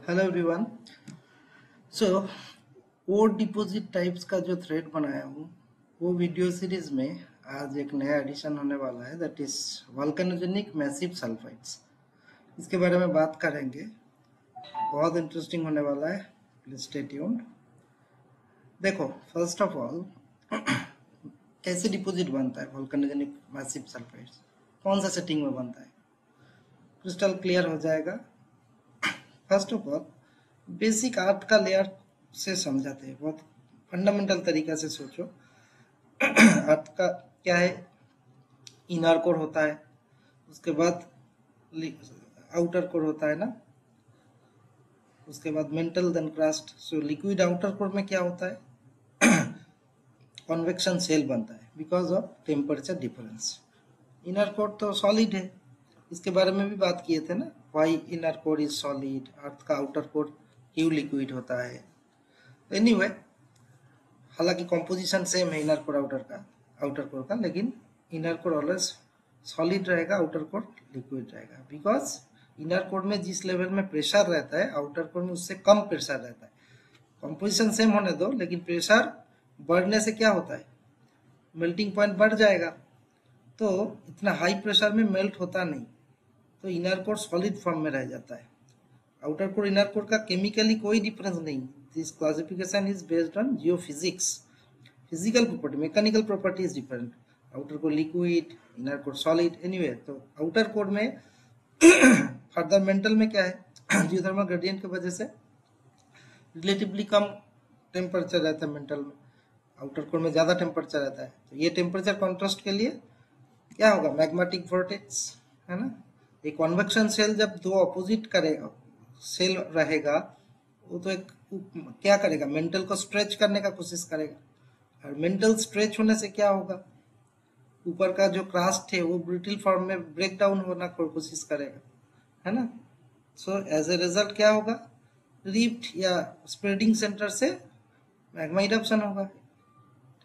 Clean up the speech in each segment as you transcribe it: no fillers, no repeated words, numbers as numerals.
Hello everyone. So ore deposit types का जो thread बनाया हूँ वो वीडियो सीरीज में आज एक नया एडिशन होने वाला है, दैट इज वोल्केनोजेनिक मैसिव सल्फाइड्स। इसके बारे में बात करेंगे, बहुत इंटरेस्टिंग होने वाला है। Please stay tuned. देखो, फर्स्ट ऑफ ऑल कैसे डिपॉजिट बनता है वोल्केनोजेनिक मैसिव सल्फाइड्स, कौन सा सेटिंग में बनता है, क्रिस्टल क्लियर हो जाएगा। First of all basic art का लेयर से समझाते हैं, बहुत फंडामेंटल तरीका से सोचो। आर्ट का क्या है, इनर कोर होता है, उसके बाद आउटर कोर होता है ना, उसके बाद mantle then crust. So liquid outer core में क्या होता है, कन्वेक्शन सेल बनता है because of temperature difference. Inner core तो सॉलिड है, इसके बारे में भी बात किए थे ना, why inner core is solid, earth का आउटर कोर क्यों लिक्विड होता है। एनीवे, हालांकि कॉम्पोजिशन सेम है इनर कोर आउटर कोर का, लेकिन इनर कोर ऑलवेज सॉलिड रहेगा, आउटर कोर लिक्विड रहेगा, बिकॉज इनर कोर में जिस लेवल में प्रेशर रहता है आउटर कोर में उससे कम प्रेशर रहता है। कॉम्पोजिशन सेम होने दो, लेकिन प्रेशर बढ़ने से क्या होता है, मेल्टिंग पॉइंट बढ़ जाएगा, तो इतना हाई प्रेशर में मेल्ट होता नहीं, तो इनर कोर सॉलिड फॉर्म में रह जाता है। आउटर कोर इनर कोर का केमिकली कोई डिफरेंस नहीं। This classification is based on geophysics, physical property, mechanical property is different. Outer core liquid, inner core solid. Anyway, तो आउटर कोर में fundamental में क्या है, जियोथर्मल ग्रेडियंट की वजह से रिलेटिवली कम टेम्परेचर रहता है मेंटल में, आउटर कोर में ज़्यादा टेम्परेचर रहता है। तो ये टेम्परेचर कॉन्ट्रास्ट के लिए क्या होगा, मैग्मेटिक वोर्टेक्स, है ना। एक कन्वेक्शन सेल जब दो अपोजिट करेगा सेल रहेगा, वो तो एक क्या करेगा, मेंटल को स्ट्रेच करने का कोशिश करेगा, और मेंटल स्ट्रेच होने से क्या होगा, ऊपर का जो क्रास्ट है वो ब्रिटल फॉर्म में ब्रेक डाउन होना की कोशिश करेगा, है ना। सो एज ए रिजल्ट क्या होगा, रिफ्ट या स्प्रेडिंग सेंटर से मैग्मा इरप्शन होगा,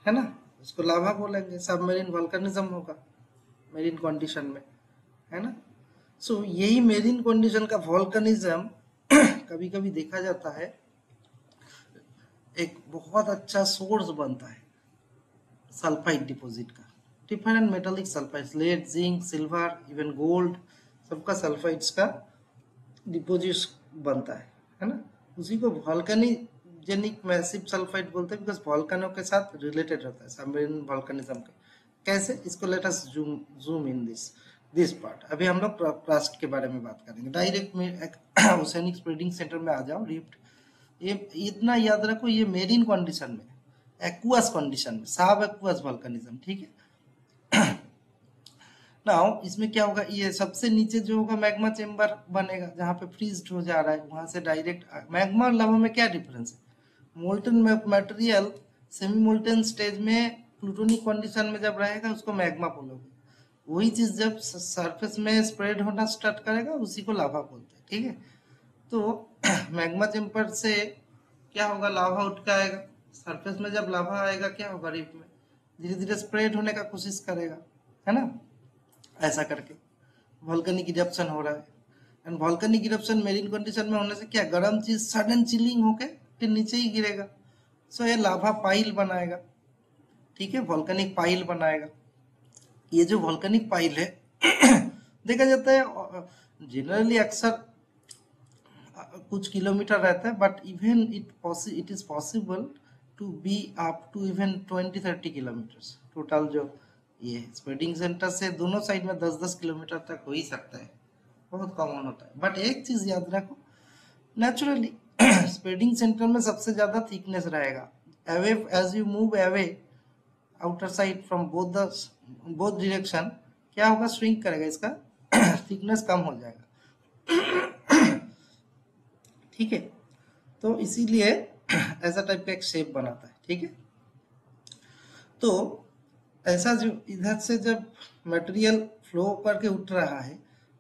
है ना। उसको लावा बोलेंगे, सबमरीन वोल्केनिज्म होगा मेरीन कंडीशन में, है ना। सो यही मेरीन कंडीशन का वोल्केनिज्म कभी कभी देखा जाता है, एक बहुत अच्छा सोर्स बनता है सल्फाइड डिपॉजिट का। Different metallic sulphides, lead, zinc, silver, even gold, सबका सल्फाइड्स का डिपोजिट बनता है ना। उसी को वोल्केनिक मैसिव सल्फाइड बोलते हैं, बिकॉज वोल्केनो के साथ रिलेटेड रहता है सबमरीन वोल्केनिज्म के। कैसे, इसको let us zoom in this part. अभी हम लोग क्रास्ट के बारे में बात करेंगे। डायरेक्ट में ओसेनिक स्प्रेडिंग सेंटर में आ जाओ, रिफ्ट। ये इतना याद रखो, ये मेरीन कंडीशन में, एक्वास कंडीशन में, सब एक्वास वोल्केनिज्म, ठीक है। नाउ इसमें क्या होगा, ये सबसे नीचे जो होगा मैग्मा चेम्बर बनेगा, जहाँ पे फ्रीज्ड हो जा रहा है, वहां से डायरेक्ट मैग्मा और लावा में क्या डिफरेंस है, molten material semi molten stage में प्लूटोनिक कंडीशन में जब रहेगा उसको मैग्मा बोलोगे, वही चीज जब सरफेस में स्प्रेड होना स्टार्ट करेगा उसी को लावा बोलते हैं, ठीक है। तो मैग्मा चेम्बर से क्या होगा, लावा उठ के आएगा सरफेस में, जब लावा आएगा क्या होगा, रिफ में धीरे धीरे स्प्रेड होने का कोशिश करेगा, है ना। ऐसा करके वोल्केनिक इरप्शन हो रहा है, and volcanic eruption marine condition में होने से क्या, गर्म चीज सडन चिलिंग होके फिर नीचे ही गिरेगा, सो ये लावा पाइल बनाएगा, ठीक है, वोल्केनिक पाइल बनाएगा। ये जो वोल्केनिक पाइल है देखा जाता है जनरली अक्सर कुछ किलोमीटर रहता है, but even it is possible to be up to even 20-30 kilometre total. जो ये स्प्रेडिंग सेंटर से दोनों साइड में 10-10 किलोमीटर तक हो ही सकता है, बहुत कॉमन होता है। बट एक चीज याद रखो, नेचुरली स्प्रेडिंग सेंटर में सबसे ज्यादा थिकनेस रहेगा, away as you move away outer side from both direction, क्या होगा, श्रिंक करेगा, इसका थिकनेस कम हो जाएगा, ठीक है। तो इसीलिए ऐसा टाइप का एक शेप बनाता है, ठीक है। तो ऐसा जो इधर से जब मटेरियल फ्लो करके उठ रहा है,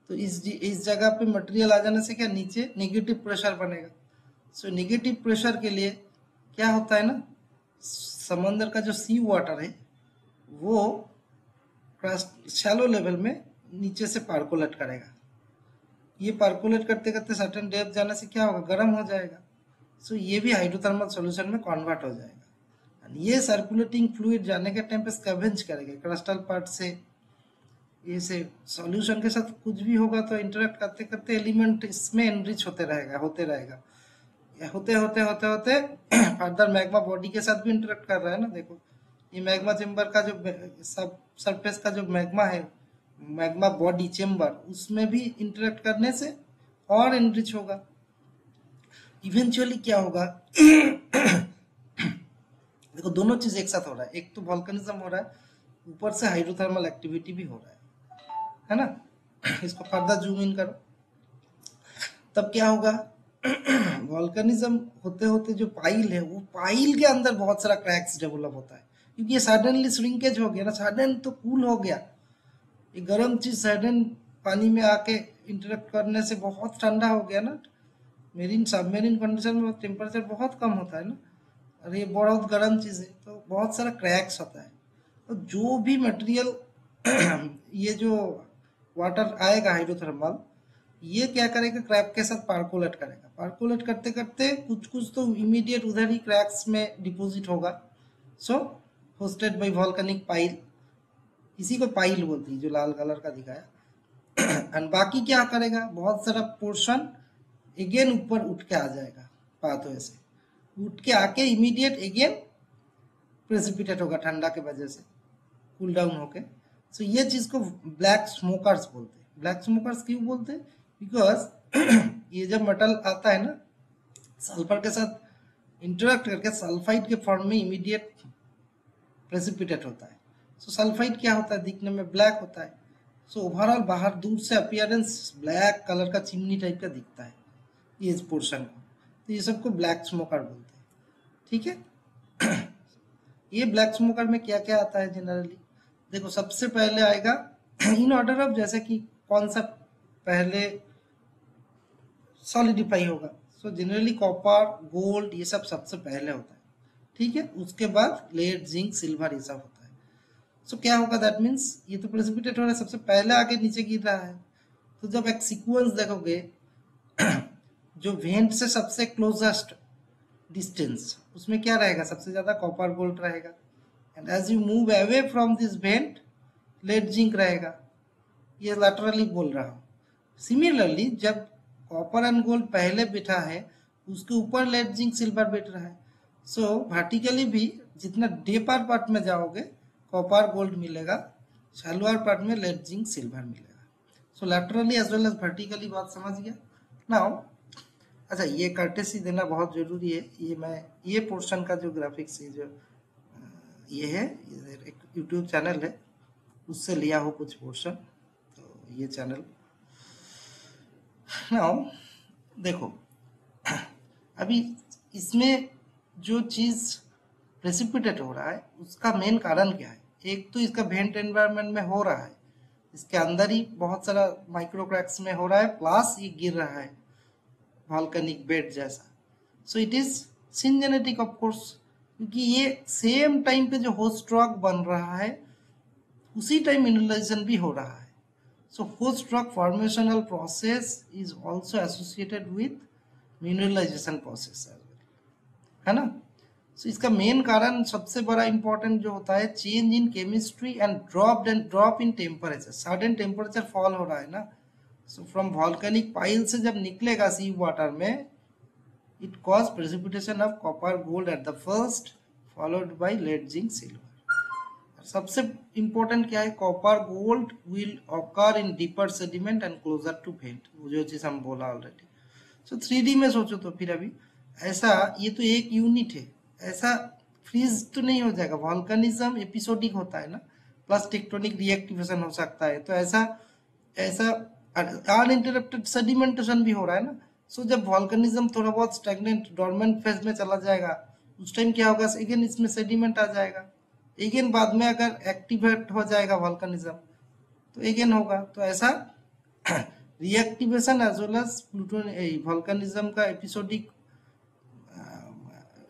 तो इस जगह पे मटेरियल आ जाने से क्या, नीचे नेगेटिव प्रेशर बनेगा। सो नेगेटिव प्रेशर के लिए क्या होता है ना, समंदर का जो सी वाटर है वो शैलो लेवल में नीचे से पार्कोलेट करेगा, ये पर्कुलेट करते करते सर्टेन डेप्थ जाने से क्या होगा, गर्म हो जाएगा। सो ये भी हाइड्रोथर्मल सॉल्यूशन में कन्वर्ट हो जाएगा। And ये सर्कुलेटिंग फ्लूइड जाने के टाइम पे स्कैवेंज करेगा क्रिस्टल पार्ट से, ये से सॉल्यूशन के साथ कुछ भी होगा तो इंटरेक्ट करते करते एलिमेंट इसमें एनरिच होते रहेगा, होते होते होते होते फर्दर मैग्मा बॉडी के साथ भी इंटरेक्ट कर रहा है ना। देखो ये मैग्मा चेम्बर का जो सब सरफेस का जो मैग्मा है, मैग्मा बॉडी चेम्बर, उसमें भी इंटरेक्ट करने से और एनरिच होगा। इवेंचुअली क्या होगा देखो दोनों चीज एक साथ हो रहा है, एक तो वोल्केनिज्म हो रहा है, ऊपर से हाइड्रोथर्मल एक्टिविटी भी हो रहा है ना। इसको फर्दर जूम इन करो, तब क्या होगा वोल्केनिज्म होते होते जो पाइल है, वो पाइल के अंदर बहुत सारा क्रैक्स डेवलप होता है, क्योंकि ये सडनली श्रिंकेज हो गया ना, सडन तो कूल हो गया, ये गर्म चीज सडन पानी में आके इंटरेक्ट करने से बहुत ठंडा हो गया ना। मेरीन सबमेरीन कंडीशन में टेम्परेचर बहुत कम होता है ना, और ये बहुत गर्म चीज है तो बहुत सारा क्रैक्स होता है। तो जो भी मटेरियल ये जो वाटर आएगा हाइड्रोथर्मल, ये क्या करेगा, क्रैक के साथ पार्कुलेट करेगा, पार्कुलेट करते करते कुछ कुछ तो इमीडिएट उधर ही क्रैक्स में डिपॉजिट होगा। सो होस्टेड बाय वॉल्केनिक पाइल, इसी को पाइल बोलती है जो लाल कलर का दिखाया। एंड बाकी क्या करेगा, बहुत सारा पोर्शन अगेन ऊपर उठ के आ जाएगा पाथवे से, उठ के आके इमीडिएट अगेन प्रेसिपिटेट होगा ठंडा के वजह से, कूल डाउन होके। सो ये चीज को ब्लैक स्मोकर्स बोलते हैं। ब्लैक स्मोकर्स क्यों बोलते हैं, बिकॉज ये जब मेटल आता है ना, सल्फर के साथ इंटरेक्ट करके सल्फाइड के फॉर्म में इमीडिएट प्रेसिपिटेट होता है। सो सल्फाइड क्या होता है, दिखने में ब्लैक होता है। सो ओवरऑल बाहर दूर से अपीयरेंस ब्लैक कलर का चिमनी टाइप का दिखता है ये इस पोर्शन को, तो ये सबको ब्लैक स्मोकर बोलते हैं। ठीक है। ये ब्लैक स्मोकर में क्या क्या आता है जनरली, देखो सबसे पहले आएगा इन ऑर्डर ऑफ, जैसे कि कौन सा पहले सॉलिडिफाई होगा। सो जनरली कॉपर गोल्ड ये सब सबसे पहले होता है, ठीक है, उसके बाद लेड जिंक सिल्वर ये सब होता है। सो क्या होगा, दैट मीन्स ये तो प्रेसिपिटेट हो रहा है, सबसे पहले आगे नीचे गिर रहा है। तो जब एक सीक्वेंस देखोगे जो वेंट से सबसे क्लोजेस्ट डिस्टेंस, उसमें क्या रहेगा, सबसे ज्यादा कॉपर गोल्ड रहेगा। And as you move away from this vent, lead zinc रहेगा। ये लैटरली बोल रहा हूँ। सिमिलरली जब कॉपर एंड गोल्ड पहले बैठा है, उसके ऊपर लेड जिंक सिल्वर बैठ रहा है। सो वर्टिकली भी जितना डेपर पार्ट में जाओगे कॉपर गोल्ड मिलेगा, शैलोअर पार्ट में लेड जिंक सिल्वर मिलेगा। So laterally as well as vertically बात समझ गया नाउ। अच्छा ये कर्टेसी देना बहुत जरूरी है, ये पोर्शन का जो ग्राफिक्स है, जो ये है, एक यूट्यूब चैनल है उससे लिया हो कुछ पोर्शन, तो ये चैनल नाउ देखो अभी इसमें जो चीज प्रेसिपिटेट हो रहा है उसका मेन कारण क्या है। एक तो इसका वेंट एनवायरनमेंट में हो रहा है, इसके अंदर ही बहुत सारा माइक्रो क्रैक्स में हो रहा है, प्लस ये गिर रहा है वॉल्केनिक बेड जैसा। So it is syngenetic of course, क्योंकि ये सेम टाइम पे जो होस्ट रॉक बन रहा है उसी टाइम मिनरलाइजेशन भी हो रहा है। So host rock formational process is also associated with mineralisation process है ना। सो इसका मेन कारण सबसे बड़ा इंपॉर्टेंट जो होता है, change in chemistry and drop in temperature, sudden temperature fall हो रहा है ना। सो फ्रॉम वॉल्केनिक पाइल से जब निकलेगा सी वाटर में, it caused precipitation of copper gold at the first followed by lead zinc silver। सबसे इंपॉर्टेंट क्या है, copper gold will occur in deeper sediment and closer to vent, जो चीज हम बोला ऑलरेडी। सो 3D में सोचो तो फिर अभी ऐसा, ये तो एक यूनिट है, ऐसा फ्रीज तो नहीं हो जाएगा। वॉल्केनिज्म एपिसोडिक होता है ना, प्लस टेक्टोनिक रिएक्टिवेशन हो सकता है, तो ऐसा ऐसा अनइंटरप्टेड सेडिमेंटेशन भी हो रहा है ना। सो जब वॉल्केनिज्म थोड़ा बहुत स्टैग्नेंट डोरमेंट फेज में चला जाएगा, उस टाइम क्या होगा, अगेन इसमें सेडिमेंट आ जाएगा, अगेन बाद में अगर एक्टिवेट हो जाएगा वॉल्केनिज्म तो अगेन होगा। तो ऐसा reactivation as well as pluton volcanism का एपिसोडिक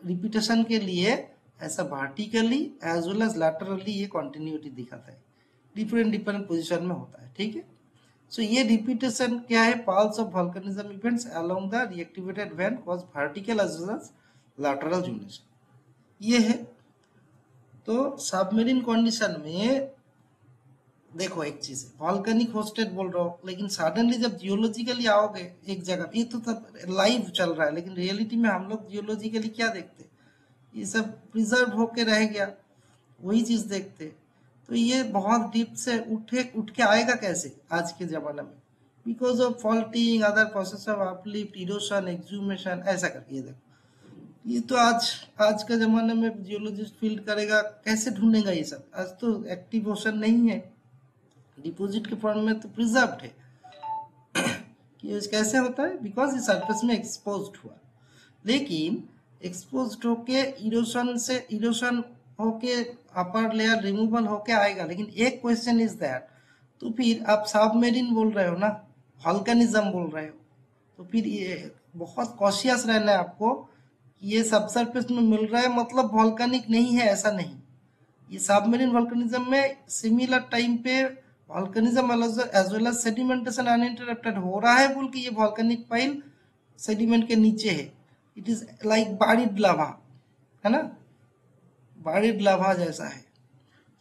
रिपीटेशन के लिए ऐसा vertically as well as laterally ये कंटिन्यूटी दिखाता है, डिफरेंट डिफरेंट पोजीशन में होता है। ठीक है, सो ये रिपीटेशन क्या है, pulse of volcanism events along the reactivated vein cause vertical as well as lateral zonation, ये है। तो सबमरीन कंडीशन में देखो एक चीज है, वॉल्केनिक होस्टेड बोल रहा हूँ, लेकिन सडनली जब जियोलॉजिकली आओगे एक जगह, ये तो तब लाइव चल रहा है, लेकिन रियलिटी में हम लोग जियोलॉजिकली क्या देखते हैं, ये सब प्रिजर्व होके रह गया, वही चीज देखते। तो ये बहुत डीप से उठ के आएगा कैसे आज के जमाने में, because of faulting other process of uplift erosion exhumation, ऐसा करके ये देखो। ये तो आज आज के जमाने में जियोलॉजिस्ट फील्ड करेगा, कैसे ढूंढेगा ये सब, आज तो एक्टिव ओशन नहीं है, डिपॉजिट के फॉर्म में तो प्रिजर्व्ड है। कि कैसे होता है, बिकॉज ये सरफेस में एक्सपोज्ड हुआ, लेकिन एक्सपोज्ड होके इरोशन होके अपर लेयर रिमूवल होके आएगा, लेकिन एक क्वेश्चन इज दैट, तो फिर आप सबमेरीन बोल रहे हो ना, वॉल्केनिज्म बोल रहे हो, तो फिर ये बहुत कॉशियस रहना है आपको, ये सब सरफेस में मिल रहा है मतलब वॉल्केनिक नहीं है, ऐसा नहीं। ये सबमरीन वॉल्केनिज्म में सिमिलर टाइम पे volcanism as well as sedimentation uninterrupted हो रहा है, बोल के ये वॉल्केनिक पाइल सेडिमेंट के नीचे है, इट इज लाइक बारिड लावा, है ना, बारिड लावा जैसा है।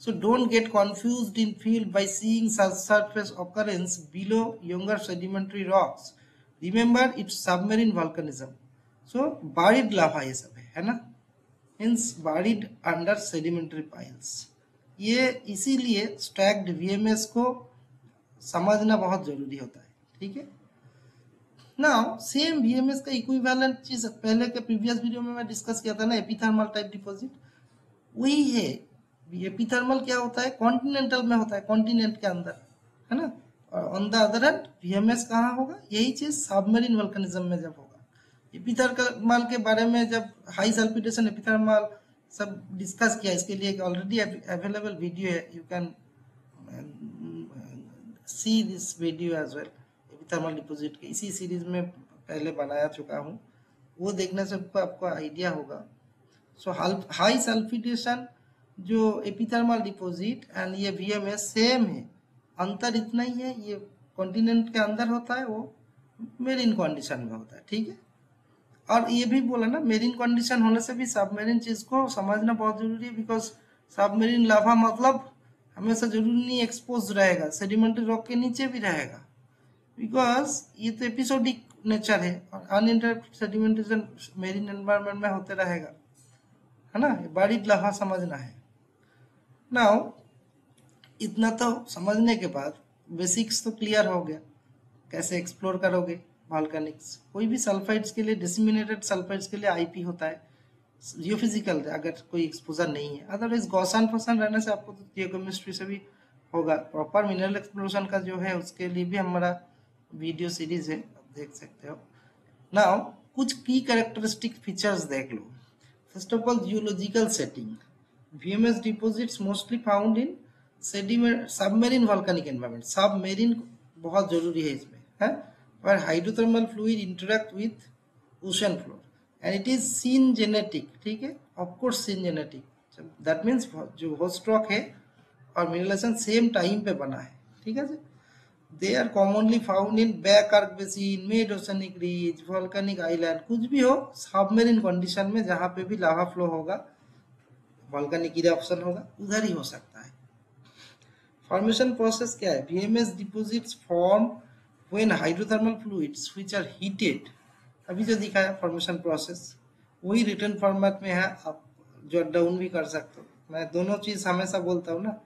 So don't get confused in field by seeing subsurface occurrence below younger sedimentary rocks. Remember it's submarine volcanism. So buried lava ये सब है ना, means buried under sedimentary piles। ये इसीलिए stacked VMS को समझना बहुत जरूरी होता है, ठीक है। नाउ सेम VMS का इक्विवेलेंट चीज पहले के प्रीवियस वीडियो में मैं डिस्कस किया था ना, एपिथर्मल टाइप डिपॉजिट, वही है। एपिथर्मल क्या होता है, कॉन्टिनेंटल में होता है, कॉन्टिनेंट के अंदर, है ना। और on the other hand VMS कहाँ होगा, यही चीज सबमरीन वल्कनिज्म में जब होगा। एपिथर्मल के बारे में जब हाई सल्फिडेशन एपिथर्मल सब डिस्कस किया, इसके लिए ऑलरेडी अवेलेबल वीडियो है, you can see this video as well. Epithermal deposit के इसी सीरीज में पहले बनाया चुका हूँ, वो देखने से आपको आइडिया होगा। सो हाई सल्फिडेशन जो एपिथर्मल डिपॉजिट एंड ये VMS सेम है, अंतर इतना ही है, ये कॉन्टिनेंट के अंदर होता है, वो मेरीन कंडीशन में होता है, ठीक है। और ये भी बोला ना, मेरीन कंडीशन होने से भी सबमरीन चीज को समझना बहुत जरूरी है, बिकॉज सबमरीन लावा मतलब हमेशा जरूरी नहीं एक्सपोज रहेगा, सेडिमेंट्री रॉक के नीचे भी रहेगा, बिकॉज ये तो एपिसोडिक नेचर है, और अनइंटरप्टेड सेडिमेंटेशन मेरीन एनवायरनमेंट में होते रहेगा, है ना। बॉडी लावा समझना है। नाउ इतना तो समझने के बाद बेसिक्स तो क्लियर हो गया, कैसे एक्सप्लोर करोगे वॉल्केनिक्स। कोई भी सल्फाइड्स के लिए, डिसमिनेटेड सल्फाइड्स के लिए IP होता है, जियोफिजिकल अगर कोई एक्सपोजर नहीं है, अदरवाइज गॉसन फसन रहने से आपको तो जियोकेमिस्ट्री से भी होगा। प्रॉपर मिनरल एक्सप्लोरेशन का जो है उसके लिए भी हमारा वीडियो सीरीज है, आप देख सकते हो। नाउ कुछ की कैरेक्टरिस्टिक फीचर्स देख लो। First of all geological setting, VMS deposits mostly found in sediment submarine volcanic environment। Submarine बहुत जरूरी है इसमें, है, where hydrothermal fluid interact with ocean floor and it is syngenetic, ठीक है, of course syngenetic, that means जो host rock है और मिनरलेशन सेम टाइम पे बना है, ठीक है। They are commonly found in back arc basin, mid oceanic ridge, volcanic island, कुछ भी हो सबमेरीन कंडीशन में जहां पे भी लावा फ्लो होगा, वॉल्केनिक इरप्शन होगा, उधर ही हो सकता है। फॉर्मेशन प्रोसेस क्या है, VMS deposits form when hydrothermal fluids which are heated, अभी जो दिखाया फॉर्मेशन प्रोसेस वही रिटर्न फॉर्मेट में है, आप जॉट डाउन भी कर सकते हो। मैं दोनों चीज हमेशा बोलता हूँ ना,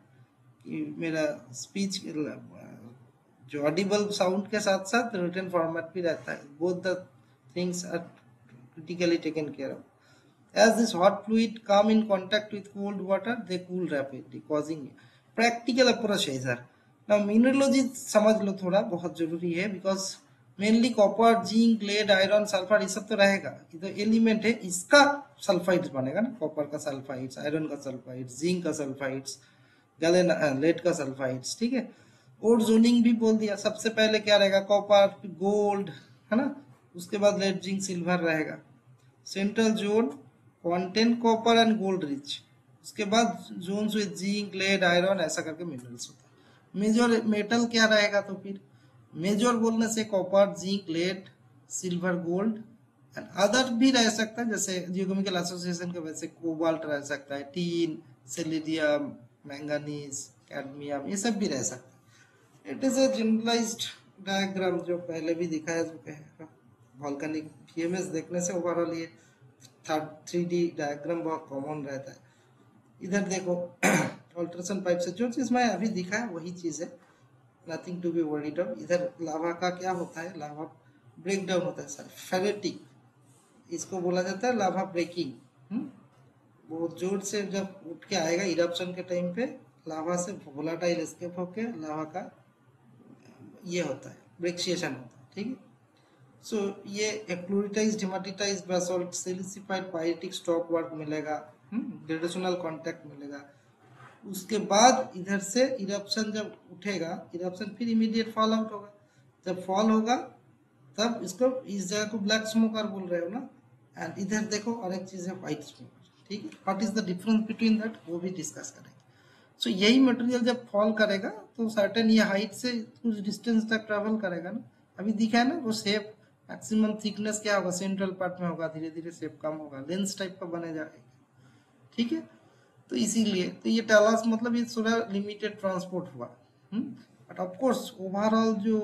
कि मेरा स्पीच जो ऑडिबल साउंड के साथ साथ रिटन फॉर्मेट भी रहता है, both the things are critically taken care of. As this hot fluid come in contact with cold water, they cool rapidly, causing practical approach है सर। Now mineralogy समझ लो थोड़ा, बहुत जरूरी है, because mainly copper, zinc, lead, iron, sulphur, ये सब तो रहेगा, ये तो एलिमेंट है, इसका सल्फाइड्स बनेगा ना, कॉपर का सल्फाइड्स, आयरन का सल्फाइड्स, जिंक का सल्फाइड्स, लेड का सल्फाइड्स, ठीक है। और जोनिंग भी बोल दिया, सबसे पहले क्या रहेगा, कॉपर, गोल्ड, है ना, उसके बाद लेड, जिंक, सिल्वर रहेगा। Central zone contain copper and gold rich, उसके बाद zones with zinc, lead, iron, ऐसा करके मिनरल्स होता है। मेजर मेटल क्या रहेगा, तो फिर मेजर बोलने से copper, zinc, lead, silver, gold and other भी रह सकता है, जैसे जियोकेमिकल एसोसिएशन के वजह से कोबाल्ट रह सकता है, टीन, सेलेनियम, मैंगनीज, कैडमियम, ये सब भी रह सकता है। It is a generalised diagram जो पहले भी दिखाया चुके हैं। वॉल्केनिक वीएमएस देखने से ओवरऑल ये 3D डायग्राम बहुत कॉमन रहता है। इधर देखो अल्ट्रेशन पाइप से जो चीज मैं अभी दिखाया वही चीज है, nothing to be worried of. इधर लावा का क्या होता है, लावा ब्रेक डाउन होता है सर, फेरेटिक, इसको बोला जाता है लावा ब्रेकिंग। बहुत जोर से जब उठ के आएगा इरप्शन के टाइम पे, लावा से वोलाटाइल एस्केप होके लावा का ये होता है, ब्रेक्सिएशन होता है, ठीक है। सो ये fluidised हेमाटाइज्ड basalt, सिलिसिफाइड pyretic stock work मिलेगा, ग्रेडेशनल कांटेक्ट मिलेगा। उसके बाद इधर से इरप्शन जब उठेगा, इरप्शन फिर इमीडिएट फॉल आउट होगा। जब फॉल होगा तब इसको, इस जगह को ब्लैक स्मोकर बोल रहे हो ना। एंड इधर देखो और एक चीज है व्हाइट स्मोकर, ठीक है। What is the difference between that, वो भी डिस्कस करेंगे। सो यही मटेरियल जब फॉल करेगा तो सर्टेन ये हाइट से कुछ डिस्टेंस तक ट्रेवल करेगा ना। अभी दिखा है ना वो शेप, मैक्सिमम थिकनेस क्या होगा, सेंट्रल पार्ट में होगा, धीरे धीरे शेप कम होगा, लेंस टाइप का बने जाएगा, ठीक है। तो इसीलिए तो ये टेलस मतलब ये थोड़ा लिमिटेड ट्रांसपोर्ट हुआ। बट ऑफ कोर्स ओवरऑल जो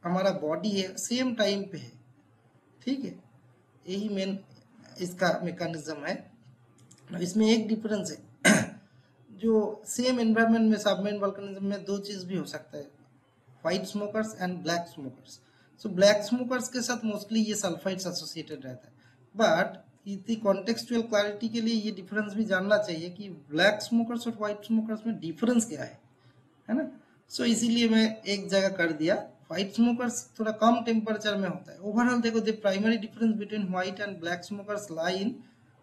हमारा बॉडी है सेम टाइम पे है, ठीक है। यही मेन इसका मैकेनिज्म है। इसमें एक डिफरेंस है जो सेम एनवायरनमेंट में सबमेरिन वोल्केनिज्म में दो चीज भी हो सकता है, white smokers and black smokers. So black smokers के साथ मोस्टली ये सल्फाइड्स एसोसिएटेड रहता है। बट इतनी कॉन्टेक्सचुअल क्लैरिटी के लिए ये डिफरेंस भी जानना चाहिए कि ब्लैक स्मोकर्स और व्हाइट स्मोकर्स में डिफरेंस क्या है ना। सो इसीलिए मैं एक जगह कर दिया, व्हाइट स्मोकर्स थोड़ा कम टेम्परेचर में होता है। ओवरऑल देखो the primary difference between white and black smokers lie in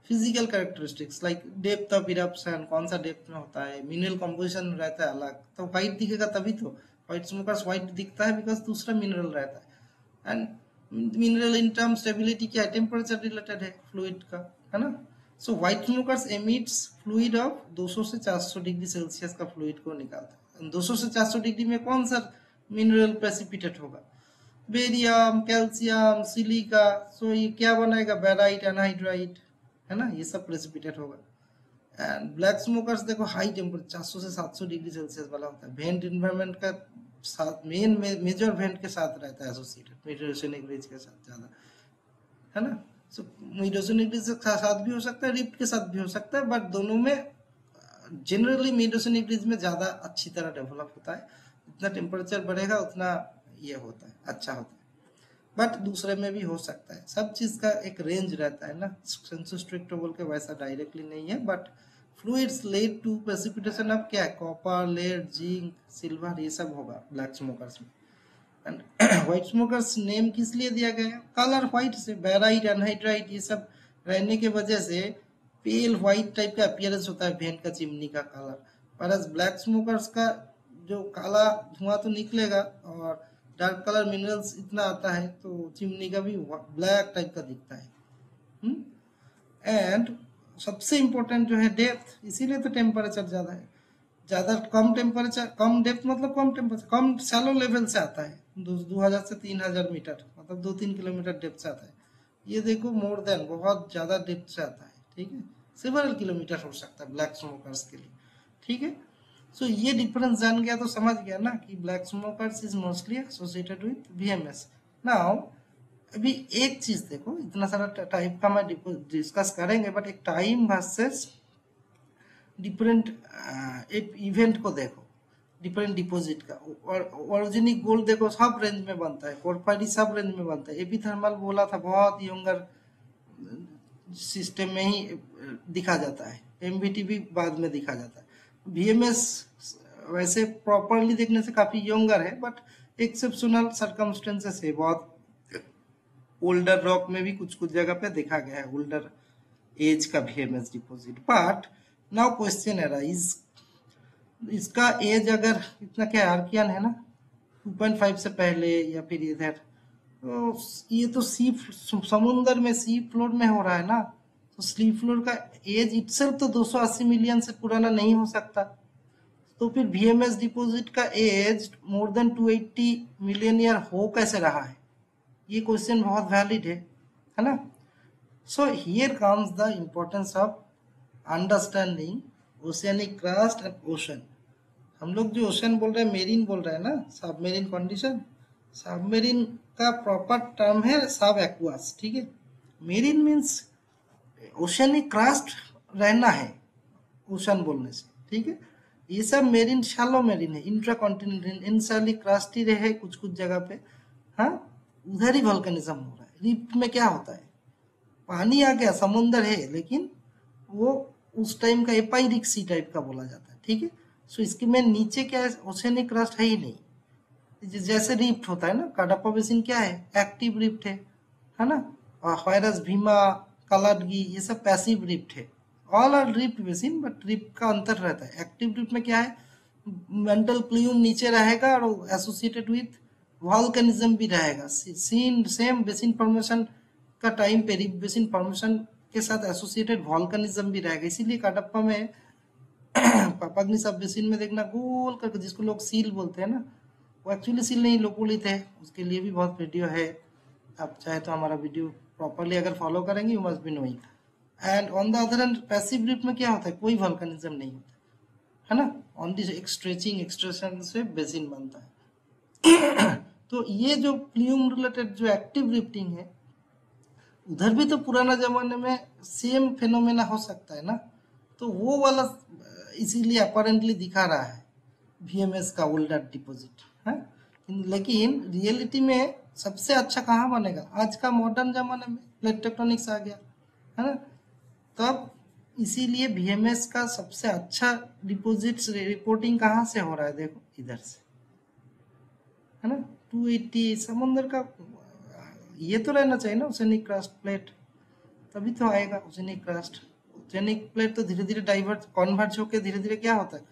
physical characteristics like depth of eruption, कौन सा डेप्थ में होता है, मिनरल कंपोजिशन रहता है अलग। तो व्हाइट दिखेगा तभी तो व्हाइट स्मोकर्स व्हाइट दिखता है, बिकॉज दूसरा मिनरल रहता है। And mineral in term stability क्या है, टेम्परेचर रिलेटेड है फ्लूइड का, है ना। So white smokers emits fluid of 200 से 400 डिग्री सेल्सियस का फ्लूइड को निकालता है। 200 से 400 डिग्री में कौन सा मिनरल प्रेसिपिटेट होगा, बेरियम, कैल्शियम, सिलिका। सो ये क्या बनाएगा, बेराइट, एनहाइड्राइट, है ना, ये सब प्रेसिपिटेट होगा। एंड ब्लैक स्मोकर्स देखो हाई टेम्परेचर 400 से 700 डिग्री सेल्सियस वाला होता है, वेंट इन्वायरमेंट का साथ मेन मेजर वेंट के साथ रहता है एसोसिएटेड, मेडिटेरेनियन रिज के साथ ज्यादा, है ना। सो मेडिटेरेनियन रिज के साथ भी हो सकता है, रिफ्ट के साथ भी हो सकता है, बट दोनों में जनरली मेडिटेरेनियन रिज में ज्यादा अच्छी तरह डेवलप होता है। जितना टेम्परेचर बढ़ेगा उतना ये होता है, अच्छा होता है। बट दूसरे में भी हो सकता है, सब चीज का एक रेंज रहता है ना। सेंसो स्ट्रिक्टो बोल के वैसा डायरेक्टली नहीं है, but fluids lead to precipitation of क्या है, कॉपर, लेड, जिंक, सिल्वर, ये सब होगा ब्लैक स्मोकर्स में। एंड व्हाइट स्मोकर्स नेम किस लिए दिया गया है, कलर व्हाइट से, बेराइट, एनहाइड्राइट ये सब रहने के वजह से पेल व्हाइट टाइप का अपीयरेंस होता है वेंट का, चिमनी का कलर। पर ब्लैक स्मोकर्स का जो काला धुआं तो निकलेगा और डार्क कलर मिनरल्स इतना आता है, तो चिमनी का भी ब्लैक टाइप का दिखता है। एंड सबसे इम्पोर्टेंट जो है डेप्थ, इसीलिए तो टेम्परेचर ज्यादा है। ज्यादा कम टेम्परेचर, कम डेप्थ मतलब कम टेम्परेचर, कम शैलो लेवल से आता है, 2000 से 3000 मीटर, मतलब 2-3 किलोमीटर डेप्थ से आता है। ये देखो मोर देन, बहुत ज्यादा डेप्थ से आता है, ठीक है, सेवरल किलोमीटर हो सकता है ब्लैक स्मोकर्स के लिए, ठीक है। सो ये डिफरेंस जान गया तो समझ गया ना कि black smokers is mostly associated with VMS. Now अभी एक चीज देखो, इतना सारा टाइप का मैं डिस्कस करेंगे, बट एक टाइम वर्सेस डिफरेंट इवेंट को देखो, डिफरेंट डिपॉजिट का। और ऑर्गेनिक गोल्ड देखो सब रेंज में बनता है, पोर्फायरी सब रेंज में बनता है। एपिथर्मल बोला था बहुत यंगर सिस्टम में ही दिखा जाता है, एमवीटी भी बाद में दिखा जाता है। वीएमएस वैसे प्रॉपरली देखने से काफी यंगर है, बट एक्सेप्शनल सर्कमस्टेंसेस है, बहुत ओल्डर रॉक में भी कुछ कुछ जगह पे देखा गया है ओल्डर एज का VMS deposit. But now question arise, इसका एज अगर इतना क्या आर्कियन है ना 2.5 से पहले, या फिर इधर, तो ये तो सी समुंदर में सी फ्लोर में हो रहा है ना, तो सी फ्लोर का एज इटसेल्फ तो 280 मिलियन से पुराना नहीं हो सकता। तो फिर VMS डिपॉजिट का age more than 280 million year हो कैसे रहा है, ये क्वेश्चन बहुत वैलिड है ना। So here comes the importance of understanding oceanic crust and ocean. हम लोग जो ओशन बोल रहे हैं मेरीन बोल रहे हैं ना, सबमेरीन कंडीशन। सबमेरीन का प्रॉपर टर्म है सब एक्वास, ठीक है। मेरीन मीन्स ओशनिक क्रस्ट रहना है ओशन बोलने से, ठीक है। ये सब मेरीन शैलो मेरीन है, इंट्रा कॉन्टिनेंटल इनशैली क्रस्ट ही रहे कुछ कुछ जगह पे। हाँ, उधर ही वल्कनिज्म हो रहा है। रिफ्ट में क्या होता है, पानी आ गया, समुंदर है, लेकिन वो उस टाइम का एपाइरिक सी टाइप का बोला जाता है, ठीक है। सो इसके में नीचे क्या है, ओशनिक क्रस्ट है ही नहीं। जैसे रिफ्ट होता है ना, काडापा बेसिन क्या है, एक्टिव रिफ्ट है ना। और वायरस भीमा, कलाडगी, ये सब पैसिव रिफ्ट है। All are rift basin, but rift का अंतर रहता है। एक्टिव रिफ्ट में क्या है, मेंटल प्ल्यूम नीचे रहेगा और एसोसिएटेड विथ वॉल्केनिज्म भी रहेगा। सीन सेम बेसिन फॉर्मेशन का टाइम पे रिफ्ट बेसिन फॉर्मेशन के साथ एसोसिएटेड वॉल्केनिज्म भी रहेगा। इसीलिए काडप्पा में पापाग्नि सब बेसिन में देखना गोल करके, जिसको लोग सील बोलते हैं ना, वो एक्चुअली सील नहीं, लोकोलिथ है। उसके लिए भी बहुत वीडियो है, आप चाहे तो हमारा वीडियो प्रॉपरली अगर फॉलो करेंगे, you must be knowing. And on the other hand passive rift में क्या होता है, कोई वॉल्केनिज्म नहीं होता है ना। ऑन दिस एक स्ट्रेचिंग एक्सट्रेशन से बेसिन बनता है। तो ये जो प्ल्यूम रिलेटेड जो एक्टिव रिफ्टिंग है, उधर भी तो पुराना जमाने में सेम फेनोमेना हो सकता है ना। तो वो वाला इसीलिए अपरेंटली दिखा रहा है VMS का ओल्डर डिपॉजिट है। लेकिन रियलिटी में सबसे अच्छा कहाँ बनेगा, आज का मॉडर्न जमाने में प्लेट टेक्टोनिक्स आ गया है ना। तब इसीलिए VMS का सबसे अच्छा डिपॉजिट रिपोर्टिंग कहाँ से हो रहा है, देखो इधर से, है ना। 280 समुद्र का ये तो रहना चाहिए ना, ओशनिक क्रस्ट प्लेट, तभी तो आएगा ओशनिक क्रस्ट। ओशनिक प्लेट तो धीरे धीरे डाइवर्ट कॉन्वर्ज होकर धीरे धीरे क्या होता है,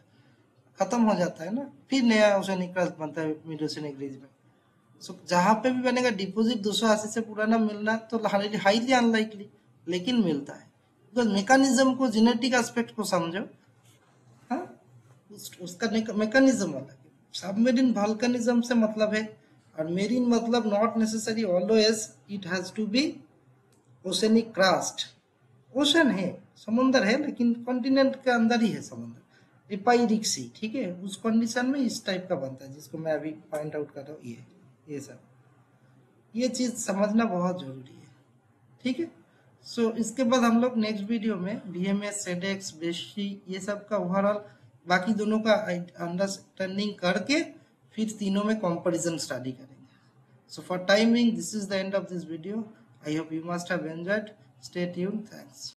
खत्म हो जाता है ना, फिर नया ओशनिक क्रस्ट बनता है मिड ओशनिक रीज में। सो जहाँ पे भी बनेगा डिपॉजिट 280 से पुराना मिलना तो हाईली अनलाइकली, लेकिन मिलता है। बिकॉज मैकेनिज्म को, जेनेटिक एस्पेक्ट को समझो। हाँ, उसका मैकेनिज्म अलग है। सबमेरीन वॉल्केनिज्म से मतलब है, और मेरीन मतलब not necessary always it has to be oceanic crust. Ocean है, समुंदर है, लेकिन कॉन्टिनेंट के अंदर ही है समुंदर, एपाइरिक सी, ठीक है। उस कंडीशन में इस टाइप का बनता है, जिसको मैं अभी पॉइंट आउट कर रहा हूँ। ये सब, ये चीज समझना बहुत जरूरी है, ठीक है। सो इसके बाद हम लोग नेक्स्ट वीडियो में VMS, सेडेक्स, बेशी, ये सब का ओवरऑल बाकी दोनों का अंडरस्टैंडिंग करके फिर तीनों में कंपैरिजन स्टडी करेंगे। So for time being, this is the end of this video. I hope you must have enjoyed. Stay tuned. Thanks.